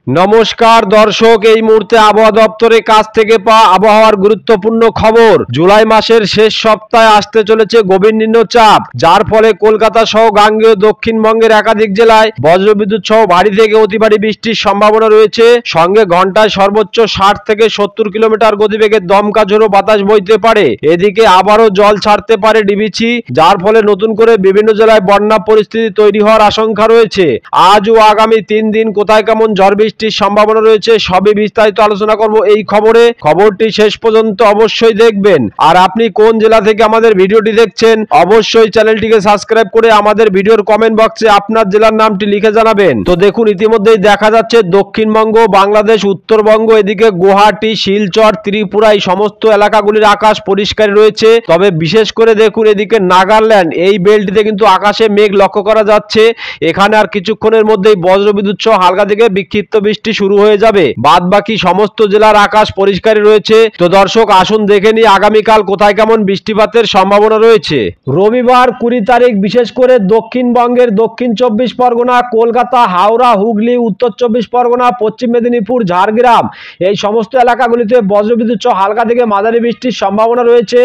নমস্কার দর্শক, এই মুহূর্তে আবহাওয়া দপ্তরের কাছ থেকে পাওয়া আবহাওয়ার গুরুত্বপূর্ণ খবর। জুলাই মাসের শেষ সপ্তাহে আসতে চলেছে গভীর নিম্নচাপ, যার ফলে কলকাতা সহ গাঙ্গেয় দক্ষিণবঙ্গের একাধিক জেলায় বজ্রবিদ্যুৎ সহ ভারী থেকে অতি ভারী বৃষ্টির সম্ভাবনা রয়েছে। সঙ্গে ঘন্টায় সর্বোচ্চ 60 থেকে 70 কিলোমিটার গতিবেগে দমকা ঝোড়ো বাতাস বইতে পারে। এদিকে আবারও জল ছাড়তে পারে ডিবিসি, যার ফলে নতুন করে বিভিন্ন জেলায় বন্যা পরিস্থিতি তৈরি হওয়ার আশঙ্কা রয়েছে। আজ ও আগামী 3 দিন কোথায় কেমন ঝড় বৃষ্টির সম্ভাবনা রয়েছে সবই বিস্তারিত আলোচনা করব এই খবরে। খবরটি শেষ পর্যন্ত অবশ্যই দেখবেন। আর আপনি কোন জেলা থেকে আমাদের ভিডিওটি দেখছেন অবশ্যই চ্যানেলটিকে সাবস্ক্রাইব করে আমাদের ভিডিওর কমেন্ট বক্সে আপনার জেলার নামটি লিখে জানাবেন। তো দেখুন, ইতিমধ্যেই দেখা যাচ্ছে দক্ষিণবঙ্গ, বাংলাদেশ, উত্তরবঙ্গ, এদিকে গুয়াহাটি, শিলচর, ত্রিপুরা এই সমস্ত এলাকাগুলির আকাশ পরিষ্কার রয়েছে। তবে বিশেষ করে দেখুন এদিকে নাগাল্যান্ড এই বেল্টটিতে কিন্তু আকাশে মেঘ লক্ষ্য করা যাচ্ছে। এখানে আর কিছুক্ষণের মধ্যেই বজ্রবিদ্যুৎ সহ হালকা থেকে বিক্ষিপ্ত বৃষ্টি শুরু হয়ে যাবে। বাদ বাকি সমস্ত জেলার আকাশ পরিষ্কার রয়েছে। তো দর্শক, আসুন দেখে নিই আগামীকাল কোথায় কেমন বৃষ্টিপাতের সম্ভাবনা রয়েছে। রবিবার 20 তারিখ বিশেষ করে দক্ষিণবঙ্গের দক্ষিণ 24 পরগনা, কলকাতা, হাওড়া, হুগলি, উত্তর 24 পরগনা, পশ্চিম মেদিনীপুর, ঝাড়গ্রাম এই সমস্ত এলাকাগুলিতে বজ্রবিদ্যুৎ সহ হালকা থেকে মাঝারি বৃষ্টির সম্ভাবনা রয়েছে।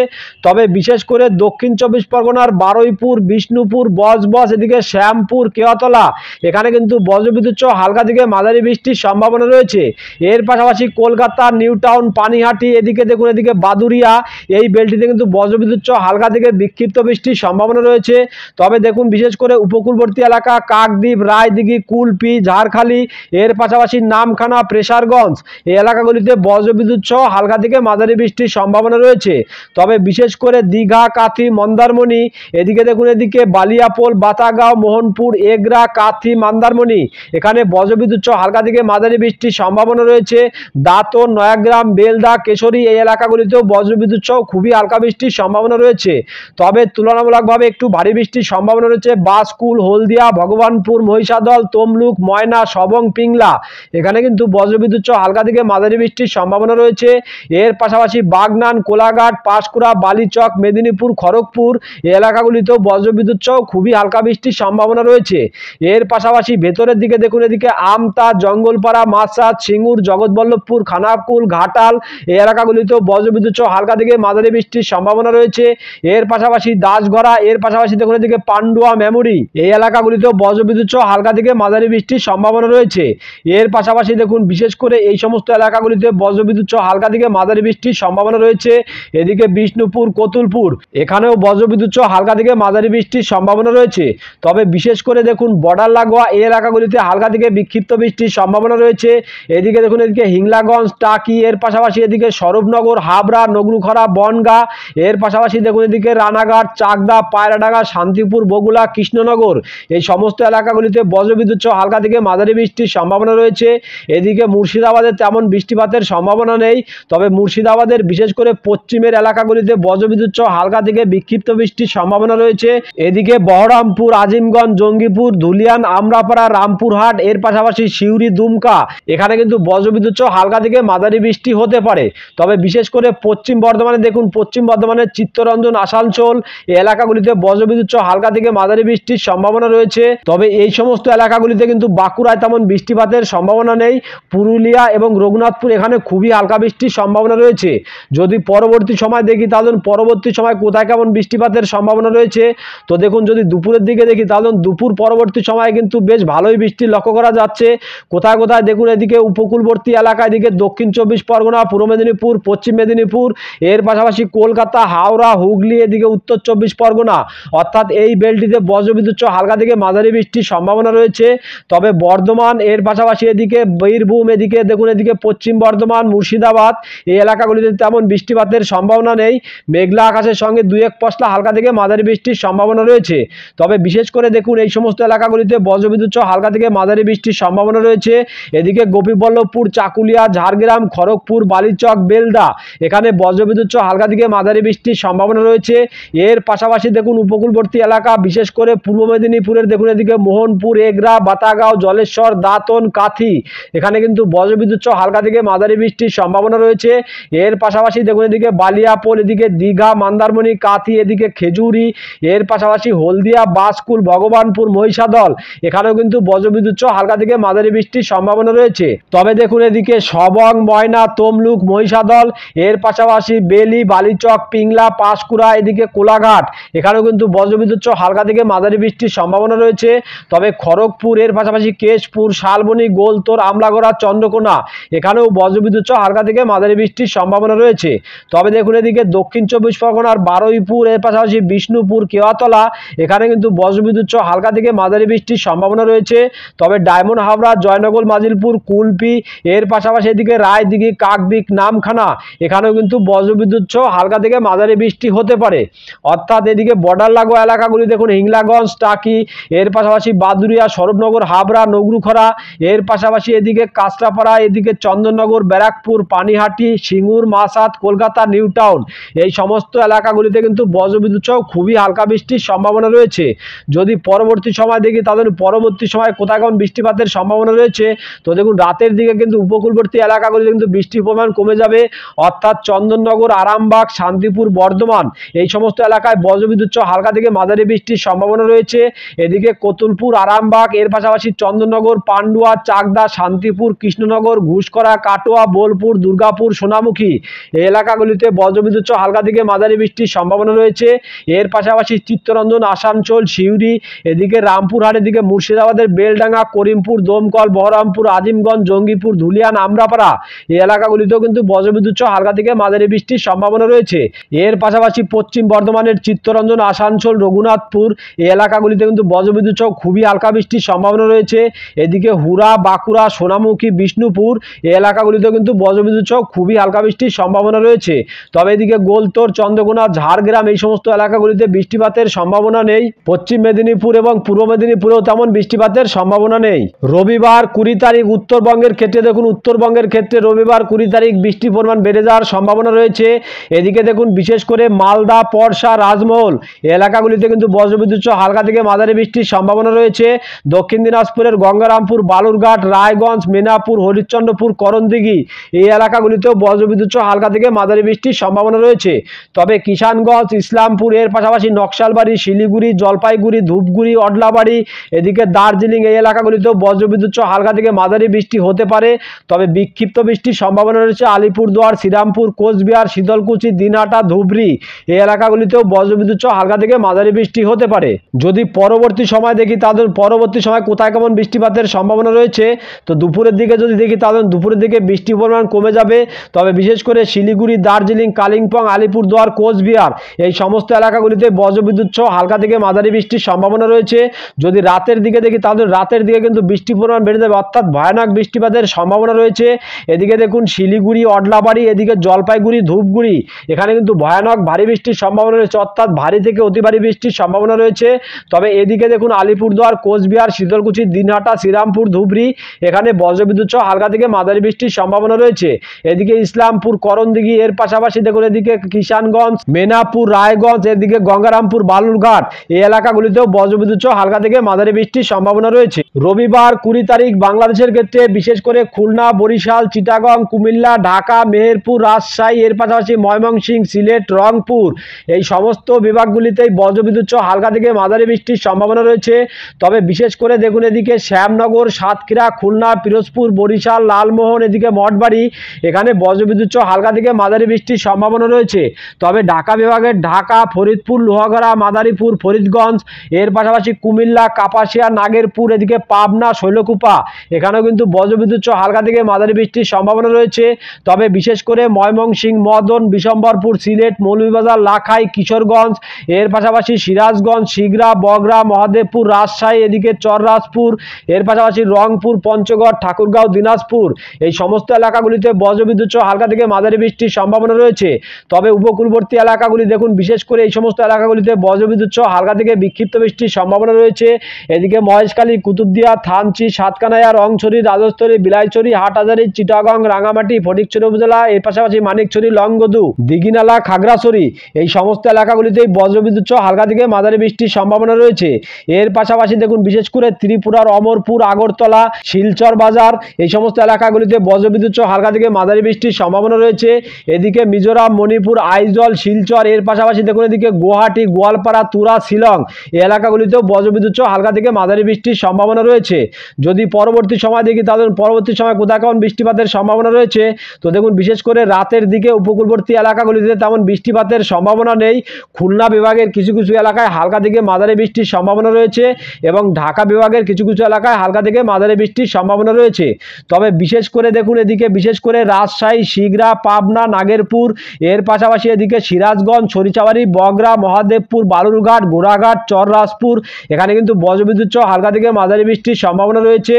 তবে বিশেষ করে দক্ষিণ 24 পরগনার বারুইপুর, বিষ্ণুপুর, বজবজ, এদিকে শ্যামপুর, কেওয়াতলা এখানে কিন্তু বজ্রবিদ্যুৎ সহ হালকা থেকে মাঝারি বৃষ্টির সম্ভাবনা রয়েছে। এর পাশাপাশি কলকাতা, নিউ টাউন, পানিহাটি, এদিকে দেখুন এদিকে বাদুরিয়া এই বেল্টটিতে কিন্তু বজ্রবিদ্যুৎ সহ হালকা থেকে বিক্ষিপ্ত বৃষ্টির সম্ভাবনা রয়েছে। তবে দেখুন বিশেষ করে উপকূলবর্তী এলাকা কাকদ্বীপ, রায়দিঘি, কুলপি, ঝাড়খালি এর পাশাপাশি নামখানা, প্রেসারগঞ্জ এই এলাকাগুলিতে বজ্রবিদ্যুৎ সহ হালকা থেকে মাঝারি বৃষ্টির সম্ভাবনা রয়েছে। তবে বিশেষ করে দীঘা, কাথি, মন্দারমণি এদিকে দেখুন এদিকে বালিয়াপোল, বাতাগাঁও, মোহনপুর, এগরা, কাথি, মন্দারমণি এখানে বজ্রবিদ্যুৎ সহ হালকা থেকে মাঝারি বৃষ্টির সম্ভাবনা রয়েছে। দাঁতন, নয়াগ্রাম, বেলদা, কেশরী এই এলাকাগুলিতেও বজ্রবিদ্যুৎ সহ খুবই হালকা বৃষ্টির সম্ভাবনা রয়েছে। তবে তুলনামূলকভাবে একটু ভারী বৃষ্টির সম্ভাবনা রয়েছে বাসকুল, হলদিয়া, ভগবানপুর, মহিষাদল, তমলুক, ময়না, সবং, পিংলা এখানে কিন্তু বজ্রবিদ্যুৎ সহ হালকা থেকে মাঝারি বৃষ্টির সম্ভাবনা রয়েছে। এর পাশাপাশি বাগনান, কোলাঘাট, পাঁশকুড়া, বালিচক, মেদিনীপুর, খড়গপুর এই এলাকাগুলিতেও বজ্রবিদ্যুৎ সহ খুবই হালকা বৃষ্টির সম্ভাবনা রয়েছে। এর পাশাপাশি ভেতরের দিকে দেখুন এদিকে আমতা, জঙ্গলপাড়া, মাসাদ, সিঙ্গুর, জগৎবল্লভপুর, খানাকুল, ঘাটাল এই এলাকাগুলিতেও বজ্রবিদ্যুৎ সহ হালকা থেকে মাঝারি বৃষ্টির সম্ভাবনা রয়েছে। এর পাশাপাশি দাসগড়া, এর পাশাপাশি দেখুন এদিকে পান্ডুয়া, মেমরি এই এলাকাগুলিতেও বজ্রবিদ্যুৎ সহ হালকা থেকে মাঝারি বৃষ্টির সম্ভাবনা রয়েছে। এর পাশাপাশি দেখুন বিশেষ করে এই সমস্ত এলাকাগুলিতে বজ্রবিদ্যুৎ সহ হালকা থেকে মাঝারি বৃষ্টির সম্ভাবনা রয়েছে। এদিকে বিষ্ণুপুর, কতুলপুর এখানেও বজ্রবিদ্যুৎ সহ হালকা থেকে মাঝারি বৃষ্টির সম্ভাবনা রয়েছে। তবে বিশেষ করে দেখুন বর্ডার লাগোয়া এই এলাকাগুলিতে হালকা থেকে বিক্ষিপ্ত বৃষ্টির সম্ভাবনা রয়েছে। এদিকে দেখুন এদিকে হিংলাগঞ্জ, টাকি এর পাশাপাশি এদিকে স্বরূপনগর, হাবড়া, নগরুখরা, বনগাঁ এর পাশাপাশি দেখুন এদিকে রানাঘাট, চাকদা, পায়রাডাঙ্গা, শান্তিপুর, বগুড়া, কৃষ্ণনগর এই সমস্ত এলাকাগুলিতে বজ্রবিদ্যুৎ সহ হালকা থেকে মাঝারি বৃষ্টির সম্ভাবনা রয়েছে। এদিকে মুর্শিদাবাদে তেমন বৃষ্টিপাতের সম্ভাবনা নেই। তবে মুর্শিদাবাদের বিশেষ করে পশ্চিমের এলাকাগুলিতে বজ্রবিদ্যুৎ সহ হালকা থেকে বিক্ষিপ্ত বৃষ্টির সম্ভাবনা রয়েছে। এদিকে বহরমপুর, আজিমগঞ্জ, জঙ্গিপুর, ধুলিয়ান, আমরাপাড়া, রামপুরহাট এর পাশাপাশি সিউড়ি, দুমকা এখানে কিন্তু বজ্রবিদ্যুৎ সহ হালকা থেকে মাঝারি বৃষ্টি হতে পারে। তবে বিশেষ করে পশ্চিম বর্ধমানে দেখুন পশ্চিম বর্ধমানের চিত্তরঞ্জন, আসানসোল এই এলাকাগুলিতে বজ্রবিদ্যুৎ সহ হালকা থেকে মাঝারি বৃষ্টির সম্ভাবনা রয়েছে। তবে এই সমস্ত এলাকাগুলিতে কিন্তু বাঁকুড়ায় তেমন বৃষ্টিপাতের সম্ভাবনা নেই। পুরুলিয়া এবং রঘুনাথপুর এখানে খুবই হালকা বৃষ্টির সম্ভাবনা রয়েছে। যদি পরবর্তী সময় দেখি তাহলে পরবর্তী সময় কোথায় কেমন বৃষ্টিপাতের সম্ভাবনা রয়েছে, তো দেখুন যদি দুপুরের দিকে দেখি তাহলে দুপুর পরবর্তী সময়ে কিন্তু বেশ ভালোই বৃষ্টি লক্ষ্য করা যাচ্ছে। কোথায় কোথায় দেখুন এদিকে উপকূলবর্তী এলাকা, এদিকে দক্ষিণ 24 পরগনা, পূর্ব মেদিনীপুর, পশ্চিম মেদিনীপুর এর পাশাপাশি কলকাতা, হাওড়া, হুগলি এদিকে উত্তর 24 পরগনা অর্থাৎ এই বেল্টটিতে বজ্রবিদ্যুৎ সহ হালকা থেকে মাঝারি বৃষ্টির সম্ভাবনা রয়েছে। তবে বর্ধমান এর পাশাপাশি এদিকে বীরভূম এদিকে দেখুন এদিকে পশ্চিম বর্ধমান, মুর্শিদাবাদ এই এলাকাগুলিতে তেমন বৃষ্টিপাতের সম্ভাবনা নেই। মেঘলা আকাশের সঙ্গে 2-1 পশলা হালকা থেকে মাঝারি বৃষ্টির সম্ভাবনা রয়েছে। তবে বিশেষ করে দেখুন এই সমস্ত এলাকাগুলিতে বজ্রবিদ্যুৎ সহ হালকা থেকে মাঝারি বৃষ্টির সম্ভাবনা রয়েছে। এদিকে গোপীবল্লভপুর, চাকুলিয়া, ঝাড়গ্রাম, খড়গপুর, বালিচক, বেলদা এখানে বজ্রবিদ্যুৎ সহ হালকা থেকে মাঝারি বৃষ্টির সম্ভাবনা রয়েছে। এর পাশাপাশি দেখুন উপকূলবর্তী এলাকা বিশেষ করে পূর্ব মেদিনীপুরের দেখুন এদিকে মোহনপুর, এগরা, বাতাগাঁও, জলেশ্বর, দাঁতন, কাথি এখানে কিন্তু বজ্রবিদ্যুৎ সহ হালকা থেকে মাঝারি বৃষ্টির সম্ভাবনা রয়েছে। এর পাশাপাশি দেখুন এদিকে বালিয়াপোল, এদিকে দীঘা, মন্দারমণি, কাথি এদিকে খেজুরি এর পাশাপাশি হলদিয়া, বাসকুল, ভগবানপুর, মহিষাদল এখানেও কিন্তু বজ্রবিদ্যুৎ সহ হালকা থেকে মাঝারি বৃষ্টির বৃষ্টির সম্ভাবনা রয়েছে। তবে দেখুন এদিকে সবং, ময়না, তমলুক, মহিষাদল, এর পাশাপাশি বেলি, বালিচক, পিংলা, পাঁশকুড়া, এদিকে কোলাঘাট, এখানেও কিন্তু বজ্রবিদ্যুৎ সহ হালকা থেকে মাঝারি বৃষ্টির সম্ভাবনা রয়েছে। তবে খড়গপুর, এর পাশাপাশি কেশপুর, শালবনী, গোলতোর, আমলাগড়া, চন্দ্রকোনা, এখানেও বজ্রবিদ্যুৎ সহ হালকা থেকে মাঝারি বৃষ্টির সম্ভাবনা রয়েছে। তবে দেখুন এদিকে দক্ষিণ 24 পরগনার বারুইপুর, এর পাশাপাশি বিষ্ণুপুর, কেওয়াতলা, এখানে কিন্তু বজ্রবিদ্যুৎ সহ হালকা থেকে মাঝারি বৃষ্টির সম্ভাবনা রয়েছে। তবে ডায়মন্ড হাবড়া, জয়নগর, মাজিলপুর, কুলপি, এর পাশাপাশি এদিকে রায়দিঘি, কাকদ্বীপ, নামখানা, এখানেও কিন্তু বজ্রবিদ্যুৎ সহ হালকা থেকে মাঝারি বৃষ্টি হতে পারে। অর্থাৎ এদিকে বর্ডার লাগোয়া এলাকাগুলি দেখুন হিংলাগঞ্জ, টাকি, এর পাশাপাশি বাদুরিয়া, স্বরূপনগর, হাবড়া, নগরুখরা, এর পাশাপাশি এদিকে কাঁচরাপাড়া, এদিকে চন্দননগর, ব্যারাকপুর, পানিহাটি, সিঙ্গুর, মাসাত, কলকাতা, নিউ টাউন, এই সমস্ত এলাকাগুলিতে কিন্তু বজ্রবিদ্যুৎ সহ খুবই হালকা বৃষ্টির সম্ভাবনা রয়েছে। যদি পরবর্তী সময় দেখি তাদের পরবর্তী সময় কোথায় কেমন বৃষ্টিপাতের সম্ভাবনা রয়েছে, তো দেখুন রাতের দিকে কিন্তু উপকূলবর্তী এলাকাগুলিতে কিন্তু বৃষ্টির পরিমাণ কমে যাবে। অর্থাৎ চন্দননগর, আরামবাগ, শান্তিপুর, বর্ধমান, এই সমস্ত এলাকায় বজ্রবিদ্যুৎ সহ হালকা থেকে মাঝারি বৃষ্টির সম্ভাবনা রয়েছে। এদিকে কতুলপুর, আরামবাগ, এর পাশাপাশি চন্দননগর, পান্ডুয়া, চাকদা, শান্তিপুর, কৃষ্ণনগর, ঘুষকরা, কাটোয়া, বোলপুর, দুর্গাপুর, সোনামুখী, এই এলাকাগুলিতে বজ্রবিদ্যুৎ সহ হালকা থেকে মাঝারি বৃষ্টির সম্ভাবনা রয়েছে। এর পাশাপাশি চিত্তরঞ্জন, আসানসোল, সিউড়ি, এদিকে রামপুরহাট, এদিকে মুর্শিদাবাদের বেলডাঙ্গা, করিমপুর, দমকল, বহরমপুর, আজিমগঞ্জ, জঙ্গিপুর, ধুলিয়ান, আমরাপাড়া, এই এলাকাগুলিতেও কিন্তু বজ্রবিদ্যুৎ সহ হালকা থেকে মাঝারি বৃষ্টির সম্ভাবনা রয়েছে। এর পাশাপাশি পশ্চিম বর্ধমানের চিত্তরঞ্জন, আসানসোল, রঘুনাথপুর, এই এলাকাগুলিতে কিন্তু বজ্রবিদ্যুৎ সহ খুবই হালকা বৃষ্টির সম্ভাবনা রয়েছে। এদিকে হুরা, বাঁকুড়া, সোনামুখী, বিষ্ণুপুর, এই এলাকাগুলিতেও কিন্তু বজ্রবিদ্যুৎ সহ খুবই হালকা বৃষ্টির সম্ভাবনা রয়েছে। তবে এদিকে গোলতোর, চন্দ্রকোনা, ঝাড়গ্রাম, এই সমস্ত এলাকাগুলিতে বৃষ্টিপাতের সম্ভাবনা নেই। পশ্চিম মেদিনীপুর এবং পূর্ব মেদিনীপুরেও তেমন বৃষ্টিপাতের সম্ভাবনা নেই। রবিবার 20 তারিখ উত্তরবঙ্গের ক্ষেত্রে দেখুন উত্তরবঙ্গের ক্ষেত্রে রবিবার 20 তারিখ বৃষ্টির পরিমাণ বেড়ে যাওয়ার সম্ভাবনা রয়েছে। এদিকে দেখুন বিশেষ করে মালদা, পরশা, রাজমহল, এই এলাকাগুলিতে কিন্তু বজ্রবিদ্যুৎ সহ হালকা থেকে মাঝারি বৃষ্টির সম্ভাবনা রয়েছে। দক্ষিণ দিনাজপুরের গঙ্গারামপুর, বালুরঘাট, রায়গঞ্জ, মেনাপুর, হরিশ্চন্দ্রপুর, করণদিঘি, এই এলাকাগুলিতেও বজ্রবিদ্যুৎ সহ হালকা থেকে মাঝারি বৃষ্টির সম্ভাবনা রয়েছে। তবে কিষানগঞ্জ, ইসলামপুর, এর পাশাপাশি নকশালবাড়ি, শিলিগুড়ি, জলপাইগুড়ি, ধূপগুড়ি, অডলাবাড়ি, এদিকে দার্জিলিং, এই এলাকাগুলিতেও বজ্রবিদ্যুৎ সহ হালকা থেকে মাঝারি বৃষ্টি হতে পারে। তবে বিক্ষিপ্ত বৃষ্টির সম্ভাবনা রয়েছে আলিপুরদুয়ার, শ্রীরামপুর, কোচবিহার, শীতলকুচি, দিনহাটা, ধুবড়ি, এই এলাকাগুলিতেও বজ্রবিদ্যুৎ সহ হালকা থেকে মাঝারি বৃষ্টি হতে পারে। যদি পরবর্তী সময় দেখি তাদের পরবর্তী সময় কোথায় কেমন বৃষ্টিপাতের সম্ভাবনা রয়েছে, তো দুপুরের দিকে যদি দেখি তাহলে দুপুরের দিকে বৃষ্টির পরিমাণ কমে যাবে। তবে বিশেষ করে শিলিগুড়ি, দার্জিলিং, কালিম্পং, আলিপুরদুয়ার, কোচবিহার, এই সমস্ত এলাকাগুলিতে বজ্রবিদ্যুৎ সহ হালকা থেকে মাঝারি বৃষ্টির সম্ভাবনা রয়েছে। যদি রাতের দিকে দেখি তাহলে রাতের দিকে কিন্তু বৃষ্টির পরিমাণ বেড়ে যাবে, অর্থাৎ ভয়ানক বৃষ্টিপাতের সম্ভাবনা রয়েছে। এদিকে দেখুন শিলিগুড়ি, অডলাবাড়ি, এদিকে জলপাইগুড়ি, ধূপগুড়ি, এখানে কিন্তু ভয়ানক ভারী বৃষ্টির সম্ভাবনা রয়েছে, অর্থাৎ ভারী থেকে অতি ভারী বৃষ্টির সম্ভাবনা রয়েছে। তবে এদিকে দেখুন আলিপুরদুয়ার, কোচবিহার, শীতলকুচি, দিনহাটা, শ্রীরামপুর, ধুবড়ি, এখানে বজ্রবিদ্যুৎ সহ হালকা থেকে মাঝারি বৃষ্টির সম্ভাবনা রয়েছে। এদিকে ইসলামপুর, করণদিঘি, এর পাশাপাশি দেখুন এদিকে কিষানগঞ্জ, মেনাপুর, রায়গঞ্জ, এদিকে গঙ্গারামপুর, বালুরঘাট, এই এলাকাগুলিতেও বজ্রবিদ্যুৎ সহ হালকা থেকে মাঝারি বৃষ্টির সম্ভাবনা রয়েছে। রবিবার 20 তারিখ বাংলাদেশের ক্ষেত্রে বিশেষ করে খুলনা, বরিশাল, চিটাগং, কুমিল্লা, ঢাকা, মেহেরপুর, রাজশাহী, এর পাশাপাশি ময়মনসিংহ, সিলেট, রংপুর, এই সমস্ত বিভাগগুলিতেই বজ্রবিদ্যুৎ সহ হালকা থেকে মাঝারি বৃষ্টির সম্ভাবনা রয়েছে। তবে বিশেষ করে দেখুন এদিকে শ্যামনগর, সাতক্ষীরা, খুলনা, পিরোজপুর, বরিশাল, লালমোহন, এদিকে মঠবাড়ি, এখানে বজ্রবিদ্যুৎ সহ হালকা থেকে মাঝারি বৃষ্টির সম্ভাবনা রয়েছে। তবে ঢাকা বিভাগের ঢাকা, ফরিদপুর, লোহাগড়া, মাদারীপুর, ফরিদগঞ্জ, এর পাশাপাশি কুমিল্লা, কাপাসিয়া, নাগেরপুর, এদিকে পাবনা, শৈলকুপা, এখানেও কিন্তু বজ্রবিদ্যুৎ সহ হালকা থেকে মাঝারি বৃষ্টির সম্ভাবনা রয়েছে। তবে বিশেষ করে ময়মনসিংহ, মদন, বিশম্বরপুর, সিলেট, মৌলভীবাজার, লাখাই, কিশোরগঞ্জ, এর পাশাপাশি সিরাজগঞ্জ, শিগরা, বগরা, মহাদেবপুর, রাজশাহী, এদিকে চররাজপুর, এর পাশাপাশি রংপুর, পঞ্চগড়, ঠাকুরগাঁও, দিনাজপুর, এই সমস্ত এলাকাগুলিতে বজ্রবিদ্যুৎ সহ হালকা থেকে মাঝারি বৃষ্টির সম্ভাবনা রয়েছে। তবে উপকূলবর্তী এলাকাগুলি দেখুন বিশেষ করে এই সমস্ত এলাকাগুলিতে বজ্রবিদ্যুৎ সহ হালকা থেকে বিক্ষিপ্ত বৃষ্টির সম্ভাবনা রয়েছে। এদিকে মহেশখালী, কুতুবদিয়া, থানচি, সাতকানাইয়া, রংছড়ি, রাজস্থলী, বিলাইছড়ি, হাটহাজারী, চিটাগং, রাঙামাটি, ফটিকছড়ি উপজেলা, এর পাশাপাশি মানিকছড়ি, লংগদু, দিঘিনালা, খাগড়াছড়ি, এই সমস্ত এলাকাগুলিতেই বজ্রবিদ্যুৎ সহ হালকা থেকে মাঝারি বৃষ্টির সম্ভাবনা রয়েছে। এর পাশাপাশি দেখুন বিশেষ করে ত্রিপুরার অমরপুর, আগরতলা, শিলচর বাজার, এই সমস্ত এলাকাগুলিতে বজ্রবিদ্যুৎ সহ হালকা থেকে মাঝারি বৃষ্টির সম্ভাবনা রয়েছে। এদিকে মিজোরাম, মণিপুর, আইজল, শিলচর, এর পাশাপাশি দেখুন এদিকে গুয়াহাটি, গোয়ালপাড়া, তুরা, শিলং, এই এলাকাগুলিতেও বজ্রবিদ্যুৎ সহ হালকা থেকে মাঝারি বৃষ্টির সম্ভাবনা রয়েছে। যদি পরবর্তী পরবর্তী সময় দেখি তাদের পরবর্তী সময় কোথায় কেমন বৃষ্টিপাতের সম্ভাবনা রয়েছে। তো দেখুন বিশেষ করে রাতের দিকে উপকূলবর্তী এলাকাগুলিতে তেমন বৃষ্টিপাতের সম্ভাবনা নেই। খুলনা বিভাগের কিছু কিছু এলাকায় হালকা থেকে মাঝারি বৃষ্টির সম্ভাবনা রয়েছে এবং ঢাকা বিভাগের কিছু কিছু এলাকায় হালকা থেকে মাঝারি বৃষ্টির সম্ভাবনা রয়েছে। তবে বিশেষ করে দেখুন এদিকে বিশেষ করে রাজশাহী, শিগরা, পাবনা, নাগেরপুর, এর পাশাপাশি এদিকে সিরাজগঞ্জ, ছরিচাবাড়ি, বগরা, মহাদেবপুর, বালুরঘাট, ঘোড়াঘাট, চররাজপুর, এখানে কিন্তু বজ্রবিদ্যুৎ সহ হালকা থেকে মাঝারি বৃষ্টির সম্ভাবনা রয়েছে।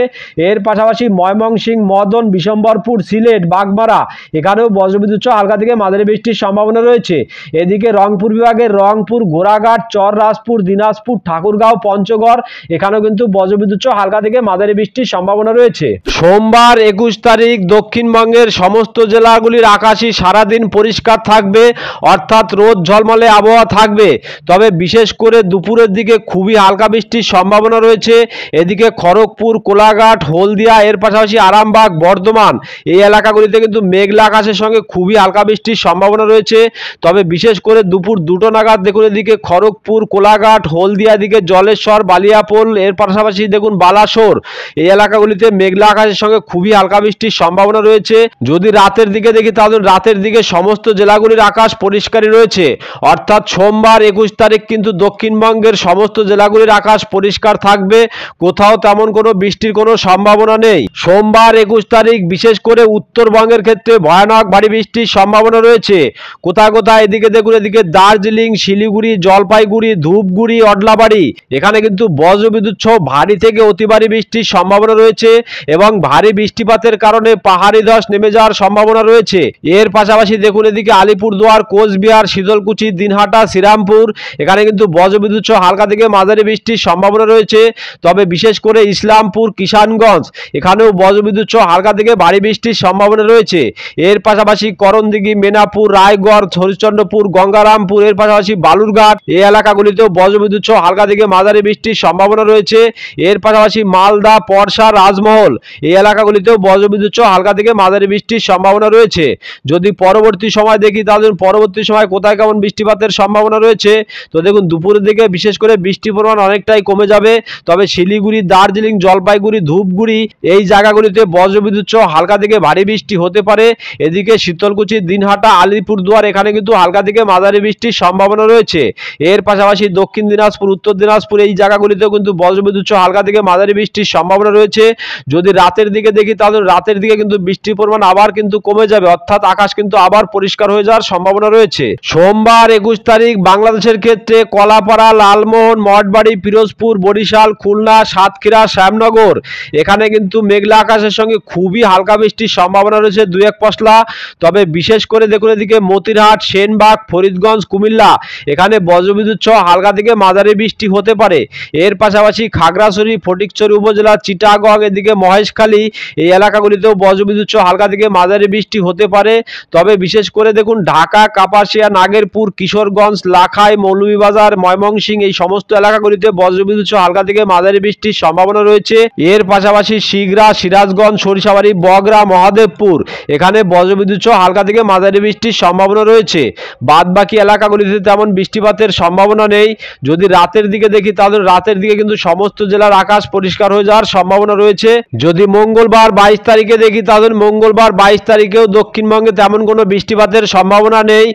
এর পাশাপাশি ময়মনসিংহ, মদন, বিশম্বরপুর, সিলেট, বাগমারা, এখানেও বজ্রবিদ্যুৎ সহ হালকা থেকে মাঝারি বৃষ্টির সম্ভাবনা রয়েছে। এদিকে রংপুর বিভাগের রংপুর, ঘোড়াঘাট, চররাজপুর, দিনাজপুর, ঠাকুরগাঁও, পঞ্চগড়, এখানেও কিন্তু বজ্রবিদ্যুৎ সহ হালকা থেকে মাঝারি বৃষ্টির সম্ভাবনা রয়েছে। সোমবার 21 তারিখ দক্ষিণবঙ্গের সমস্ত জেলাগুলির আকাশই সারাদিন পরিষ্কার থাকবে, অর্থাৎ রোদ ঝলমলে আবহাওয়া থাকবে। তবে বিশেষ করে দুপুরের দিকে খুবই হালকা বৃষ্টির সম্ভাবনা রয়েছে। এদিকে খড়গপুর, কোলাঘাট, হলদিয়া, এর পাশাপাশি আরামবাগ, বর্ধমান, এই এলাকাগুলিতে কিন্তু মেঘলা আকাশের সঙ্গে খুবই হালকা বৃষ্টির সম্ভাবনা রয়েছে। তবে বিশেষ করে দুপুর 2টো নাগাদ দেখুন এদিকে খড়গপুর, কোলাঘাট, হলদিয়া, দিকে জলেশ্বর, বালিয়াপোল, এর পাশাপাশি দেখুন বালাসোর, এই এলাকাগুলিতে মেঘলা আকাশের সঙ্গে খুবই হালকা বৃষ্টির সম্ভাবনা রয়েছে। যদি রাতের দিকে দেখি তাহলে রাতের দিকে সমস্ত জেলাগুলির আকাশ পরিষ্কারই রয়েছে, অর্থাৎ সোমবার 21 তারিখ কিন্তু দক্ষিণবঙ্গের সমস্ত জেলাগুলির আকাশ পরিষ্কার থাকবে, কোথাও তেমন কোনো বৃষ্টির কোনো সম্ভাবনা নেই। সোমবার 21 তারিখ বিশেষ করে উত্তরবঙ্গের ক্ষেত্রে ভয়ানক ভারী বৃষ্টির সম্ভাবনা রয়েছে। কোথায় কোথায় এদিকে দেখুন এদিকে দার্জিলিং, শিলিগুড়ি, জলপাইগুড়ি, ধূপগুড়ি, অডলাবাড়ি, এখানে কিন্তু বজ্রবিদ্যুৎ সহ ভারী থেকে অতি ভারী বৃষ্টির সম্ভাবনা রয়েছে এবং ভারী বৃষ্টিপাতের কারণে পাহাড়ি ধস নেমে যাওয়ার সম্ভাবনা রয়েছে। এর পাশাপাশি দেখুন এদিকে আলিপুরদুয়ার, কোচবিহার, শীতলকুচি, দিনহাটা, শ্রীরামপুর, এখানে কিন্তু বজ্রবিদ্যুৎ সহ হালকা থেকে মাঝারি বৃষ্টির সম্ভাবনা রয়েছে। তবে বিশেষ করে ইসলামপুর, কিষানগঞ্জ, এখানেও বজ্রবিদ্যুৎ সহ হালকা থেকে ভারী বৃষ্টির সম্ভাবনা রয়েছে। এর পাশাপাশি করণদিঘি, মেনাপুর, রায়গড়, হরিশ্চন্দ্রপুর, গঙ্গারামপুর, এর পাশাপাশি বালুরঘাট, এই এলাকাগুলিতেও বজ্রবিদ্যুৎ সহ হালকা থেকে মাঝারি বৃষ্টির সম্ভাবনা রয়েছে। এর পাশাপাশি মালদা, পরশা, রাজমহল, এই এলাকাগুলিতেও বজ্রবিদ্যুৎ সহ হালকা থেকে মাঝারি বৃষ্টির সম্ভাবনা রয়েছে। যদি পরবর্তী সময় দেখি তাহলে পরবর্তী সময় কোথায় কেমন বৃষ্টিপাতের সম্ভাবনা রয়েছে। তো দেখুন দুপুরের দিকে বিশেষ করে বৃষ্টির পরিমাণ অনেকটাই কমে যাবে। তবে শিলিগুড়ি, দার্জিলিং, জলপাইগুড়ি, ধূপগুড়ি, এই জায়গাগুলিতে বজ্রবিদ্যুৎ সহ হালকা থেকে ভারী বৃষ্টি হতে পারে। এদিকে শীতলকুচি, দিনহাটা, আলিপুরদুয়ার, এখানে কিন্তু হালকা থেকে মাঝারি বৃষ্টির সম্ভাবনা রয়েছে। এর পাশাপাশি দক্ষিণ দিনাজপুর, উত্তর দিনাজপুর, এই জায়গাগুলিতেও কিন্তু বজ্রবিদ্যুৎ সহ হালকা থেকে মাঝারি বৃষ্টির সম্ভাবনা রয়েছে। যদি রাতের দিকে দেখি তাহলে রাতের দিকে কিন্তু বৃষ্টির পরিমাণ আবার কিন্তু কমে যাবে, অর্থাৎ আকাশ কিন্তু আবার পরিষ্কার হয়ে যাওয়ার সম্ভাবনা রয়েছে। সোমবার 21 তারিখ বাংলাদেশের ক্ষেত্রে কলাপাড়া, লালমোহন, মঠবাড়ি, পিরোজপুর, বরিশাল, খুলনা, সাতক্ষীরা, শ্যামনগর, এখানে কিন্তু মেঘলা আকাশের সঙ্গে খুবই হালকা বৃষ্টির সম্ভাবনা রয়েছে 2-1 পশলা। তবে বিশেষ করে দেখুন এদিকে মতিরহাট, সেনবাগ, ফরিদগঞ্জ, কুমিল্লা, এখানে বজ্রবিদ্যুৎ সহ হালকা থেকে মাঝারি বৃষ্টি হতে পারে। এর পাশাপাশি খাগড়াছড়ি, ফটিকছড়ি উপজেলা, চিটাগং, এদিকে মহেশখালী, এই এলাকাগুলিতেও বজ্রবিদ্যুৎ সহ হালকা থেকে মাঝারি বৃষ্টি হতে পারে। তবে বিশেষ করে দেখুন ঢাকা, কাপাসিয়া, নাগেরপুর, কিশোরগঞ্জ, লাখাই, মৌলভীবাজার, ময়মনসিংহ, এই সমস্ত এলাকাগুলিতে বজ্রবিদ্যুৎ সহ হালকা থেকে মাঝারি বৃষ্টির সম্ভাবনা রয়েছে। এর পাশাপাশি শিগরা, সিরাজগঞ্জ, সরিষাবাড়ি, বগরা, মহাদেবপুর, এখানে বজ্রবিদ্যুৎ সহ হালকা থেকে মাঝারি বৃষ্টির সম্ভাবনা রয়েছে। বাদ বাকি এলাকাগুলিতে তেমন বৃষ্টিপাতের সম্ভাবনা নেই। যদি রাতের দিকে দেখি তাহলে রাতের দিকে কিন্তু সমস্ত জেলার আকাশ পরিষ্কার হয়ে যাওয়ার সম্ভাবনা রয়েছে। যদি মঙ্গলবার 22 তারিখে দেখি তাহলে মঙ্গলবার 22 তারিখেও দক্ষিণবঙ্গে তেমন কোনো বৃষ্টিপাতের সম্ভাবনা নেই,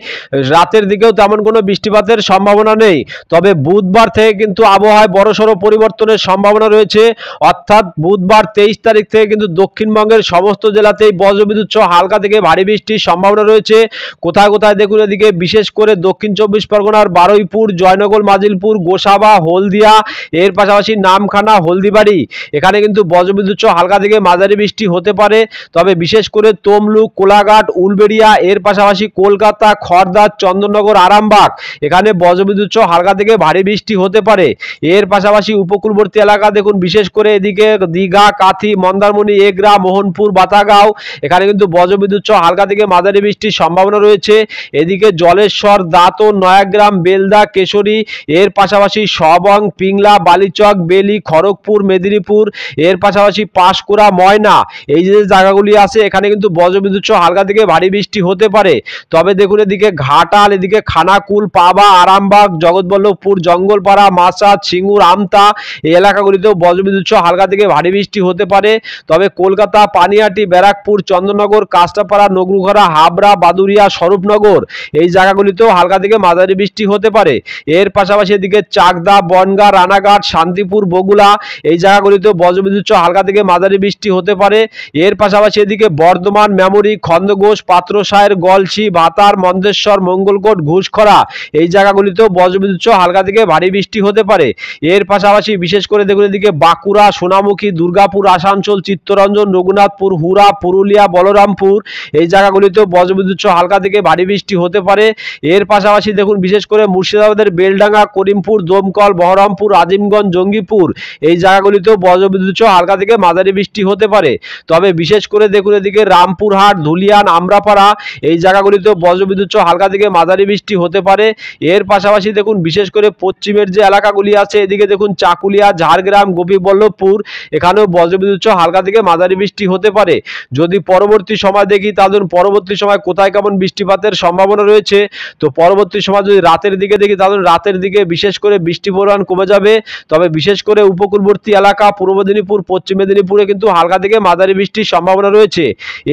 রাতের দিকেও তেমন কোনো বৃষ্টিপাতের সম্ভাবনা নেই। তবে বুধবার থেকে কিন্তু আবহাওয়ায় বড়সড় পরিবর্তনের সম্ভাবনা রয়েছে, অর্থাৎ বুধবার 23 তারিখ থেকে কিন্তু দক্ষিণবঙ্গের সমস্ত জেলাতেই বজ্রবিদ্যুৎ সহ হালকা থেকে ভারী বৃষ্টির সম্ভাবনা রয়েছে। কোথায় কোথায় দেখুন এদিকে বিশেষ করে দক্ষিণ 24 পরগনার বারুইপুর, জয়নগর, মাজিলপুর, গোসাবা, হলদিয়া, এর পাশাপাশি নামখানা, হলদিবাড়ি, এখানে কিন্তু বজ্রবিদ্যুৎ সহ হালকা থেকে মাঝারি বৃষ্টি হতে পারে। তবে বিশেষ করে তমলুক, কোলাঘাট, উলবেড়িয়া, এর পাশাপাশি কলকাতা, খড়দা, চন্দননগর, আরামবাগ, এখানে বজ্রবিদ্যুৎ সহ হালকা থেকে ভারী বৃষ্টি হতে পারে। এর পাশাপাশি উপকূলবর্তী এলাকা দেখুন বিশেষ করে এদিকে দীঘা, কাথি, মন্দারমণি, এগরা, মোহনপুর, বাতাগাঁও, এখানে কিন্তু বজ্রবিদ্যুৎ সহ হালকা থেকে মাঝারি বৃষ্টির সম্ভাবনা রয়েছে। এদিকে জলেশ্বর, দাঁতন, নয়াগ্রাম, বেলদা, কেশরী, এর পাশাপাশি সবং, পিংলা, বালিচক, বেলি, খড়গপুর, মেদিনীপুর, এর পাশাপাশি পাঁশকুড়া, ময়না, এই যে জায়গাগুলি আছে এখানে কিন্তু বজ্রবিদ্যুৎ সহ হালকা থেকে ভারী বৃষ্টি হতে পারে। তবে দেখুন এদিকে ঘাটাল, এদিকে খানাকুল, পাবা, আরামবাগ, জগৎবল্লভপুর, জঙ্গলপাড়া, মাসাদ, সিঙ্গুর, আমতা, এই এলাকাগুলিতেও বজ্রবিদ্যুৎ সহ হালকা থেকে ভারী বৃষ্টি হতে পারে। তবে কলকাতা, পানিহাটি, ব্যারাকপুর, চন্দননগর, কাঁচরাপাড়া, নগরুঘরা, হাবড়া, বাদুড়িয়া, স্বরূপনগর এই জায়গাগুলিতেও হালকা থেকে মাঝারি বৃষ্টি হতে পারে। এর পাশাপাশি এদিকে চাকদা, বনগাঁ, রানাঘাট, শান্তিপুর, বগুড়া এই জায়গাগুলিতেও বজ্রবিদ্যুৎ সহ হালকা থেকে মাঝারি বৃষ্টি হতে পারে। এর পাশাপাশি এদিকে বর্ধমান, মেমরি, খন্দঘোষ, পাত্রসায়ের, গলসি, ভাতার, মন্দেশ্বর, মঙ্গলকোট, ঘুষখরা এই জায়গাগুলিতেও বজ্রবিদ্যুৎ সহ হালকা থেকে ভারী বৃষ্টি হতে পারে। এর পাশাপাশি বিশেষ করে দেখুন এদিকে বাঁকুড়া, সোনামুখী, দুর্গাপুর, আসানসোল, চিত্তরঞ্জন, রঘুনাথপুর, হুরা, পুরুলিয়া, বলরামপুর এই জায়গাগুলিতেও বজ্রবিদ্যুৎ সহ হালকা থেকে ভারী বৃষ্টি হতে পারে। এর পাশাপাশি দেখুন বিশেষ করে মুর্শিদাবাদের বেলডাঙ্গা, করিমপুর, দমকল, বহরমপুর, আজিমগঞ্জ, জঙ্গিপুর এই জায়গাগুলিতেও বজ্রবিদ্যুৎ সহ হালকা থেকে মাঝারি বৃষ্টি হতে পারে। তবে বিশেষ করে দেখুন এদিকে রামপুরহাট, ধুলিয়ান, আমরাপাড়া এই জায়গাগুলিতেও বজ্রবিদ্যুৎ সহ হালকা থেকে মাঝারি বৃষ্টি হতে পারে। এর পাশাপাশি দেখুন বিশেষ করে পশ্চিমের যে এলাকাগুলি আছে এদিকে দেখুন চাকুলিয়া, ঝাড়গ্রাম, গোপীবল্লভপুর এখানেও বজ্রবিদ্যুৎ সহ হালকা থেকে মাঝারি বৃষ্টি হতে পারে। যদি পরবর্তী সময় দেখি তাহলে পরবর্তী সময় কোথায় কেমন বৃষ্টিপাতের সম্ভাবনা রয়েছে, তো পরবর্তী সময় যদি রাতের দিকে দেখি তাহলে রাতের দিকে বিশেষ করে বৃষ্টির পরিমাণ কমে যাবে। তবে বিশেষ করে উপকূলবর্তী এলাকা পূর্ব মেদিনীপুর, পশ্চিম মেদিনীপুরে কিন্তু হালকা থেকে মাঝারি বৃষ্টির সম্ভাবনা রয়েছে।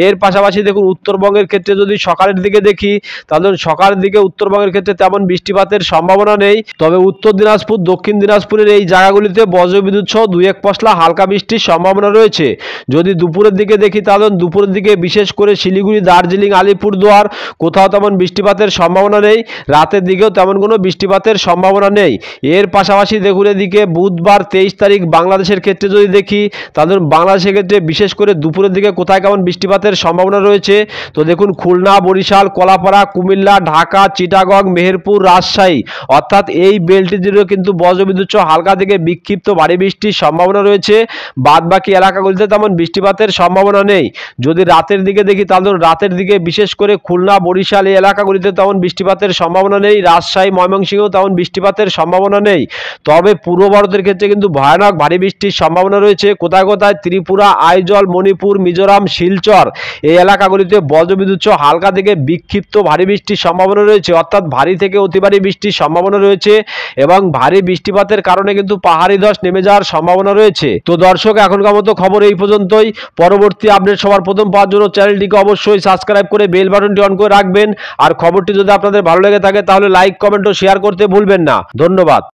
এর পাশাপাশি দেখুন উত্তরবঙ্গের ক্ষেত্রে যদি সকালের দিকে দেখি তাহলে সকালের দিকে উত্তরবঙ্গের ক্ষেত্রে তেমন বৃষ্টিপাতের সম্ভাবনা নেই। তবে উত্তর দিনাজপুর, দক্ষিণ দিনাজপুরের এই জায়গাগুলিতে বজ্রবিদ্যুৎ সহ 2-1 পশলা হালকা বৃষ্টির সম্ভাবনা রয়েছে। যদি দুপুরের দিকে দেখি তাহলে দুপুরের দিকে বিশেষ করে শিলিগুড়ি, দার্জিলিং, আলিপুরদুয়ার কোথাও তেমন বৃষ্টিপাতের সম্ভাবনা নেই। রাতের দিকেও তেমন কোনো বৃষ্টিপাতের সম্ভাবনা নেই। এর পাশাপাশি দেখুন এদিকে বুধবার 23 তারিখ বাংলাদেশের ক্ষেত্রে যদি দেখি তাহলে বাংলাদেশের ক্ষেত্রে বিশেষ করে দুপুরের দিকে কোথায় কেমন বৃষ্টিপাতের সম্ভাবনা রয়েছে, তো দেখুন খুলনা, বরিশাল, কলাপাড়া, কুমিল্লা, ঢাকা, চিটাগং, মেহেরপুর, রাজশাহী অর্থাৎ এই বেল্টটি জুড়েও কিন্তু বজ্রবিদ্যুৎ সহ হালকা থেকে বিক্ষিপ্ত ভারী বৃষ্টির সম্ভাবনা রয়েছে। বাদ বাকি এলাকাগুলিতে তেমন বৃষ্টিপাতের সম্ভাবনা নেই। যদি রাতের দিকে দেখি তাহলে রাতের দিকে বিশেষ করে খুলনা, বরিশাল এই এলাকাগুলিতে তেমন বৃষ্টিপাতের সম্ভাবনা নেই। রাজশাহী, ময়মনসিংহেও তেমন বৃষ্টিপাতের সম্ভাবনা নেই। তবে পূর্ব ভারতের ক্ষেত্রে কিন্তু ভয়ানক ভারী বৃষ্টির সম্ভাবনা রয়েছে। কোথায় কোথায় ত্রিপুরা, আইজল, মণিপুর, মিজোরাম, শিলচর এই এলাকাগুলিতে বজ্রবিদ্যুৎ সহ হালকা থেকে বিক্ষিপ্ত ভারী বৃষ্টির সম্ভাবনা রয়েছে, অর্থাৎ ভারী থেকে অতি ভারী বৃষ্টির সম্ভাবনা রয়েছে এবং ভারী বৃষ্টিপাতের কারণে কিন্তু পাহাড়ি ধস নেমে যাওয়ার সম্ভাবনা রয়েছে। তো দর্শক এখনকার মতো খবর এই পর্যন্তই। পরবর্তী আপডেট সবার প্রথম পাওয়ার জন্য চ্যানেলটিকে অবশ্যই সাবস্ক্রাইব করে বেল বাটনটি অন করে রাখবেন। আর খবরটি যদি আপনাদের ভালো লেগে থাকে তাহলে লাইক, কমেন্ট ও শেয়ার করতে ভুলবেন না। ধন্যবাদ।